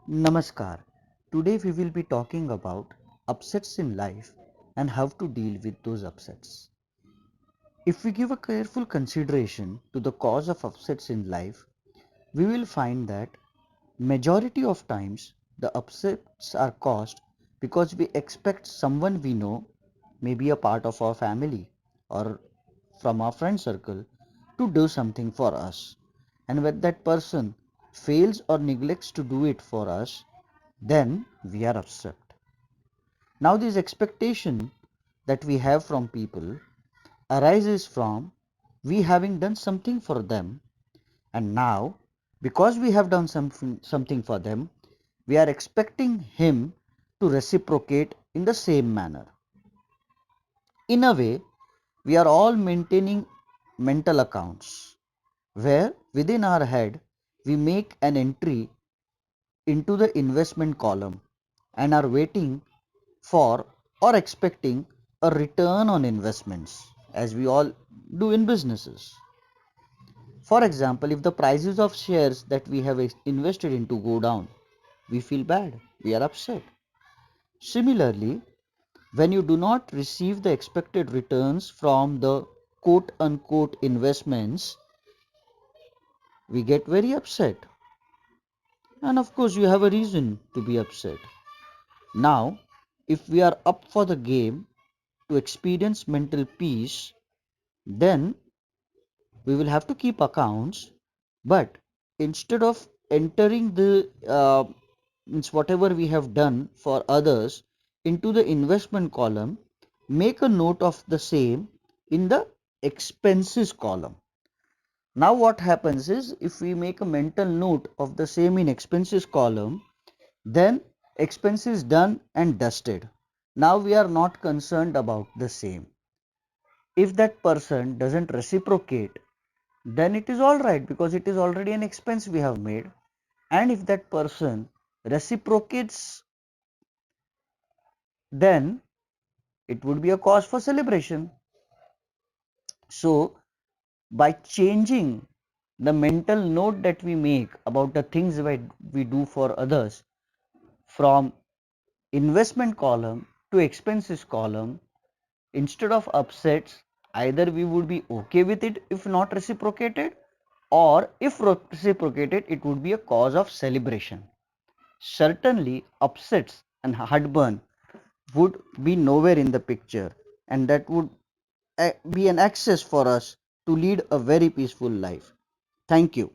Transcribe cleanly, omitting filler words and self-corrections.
Namaskar. Today we will be talking about upsets in life and how to deal with those upsets. If we give a careful consideration to the cause of upsets in life, we will find that majority of times the upsets are caused because we expect someone we know, maybe a part of our family or from our friend circle, to do something for us. And when that person fails or neglects to do it for us, then we are upset. Now, this expectation that we have from people arises from we having done something for them, and now because we have done something for them, we are expecting him to reciprocate in the same manner. In a way, we are all maintaining mental accounts where within our head we make an entry into the investment column and are waiting for or expecting a return on investments, as we all do in businesses. For example, if the prices of shares that we have invested into go down, we feel bad, we are upset. Similarly, when you do not receive the expected returns from the quote unquote investments, we get very upset. And of course, you have a reason to be upset. Now, if we are up for the game to experience mental peace, then we will have to keep accounts, but instead of entering the means whatever we have done for others into the investment column, make a note of the same in the expenses column. Now what happens is, if we make a mental note of the same in expenses column, then expenses done and dusted. Now we are not concerned about the same. If that person doesn't reciprocate, then it is all right because it is already an expense we have made. And if that person reciprocates, then it would be a cause for celebration. So, by changing the mental note that we make about the things that we do for others from investment column to expenses column, instead of upsets, either we would be okay with it if not reciprocated, or if reciprocated, it would be a cause of celebration. Certainly, upsets and heartburn would be nowhere in the picture, and that would be an access for us to lead a very peaceful life. Thank you.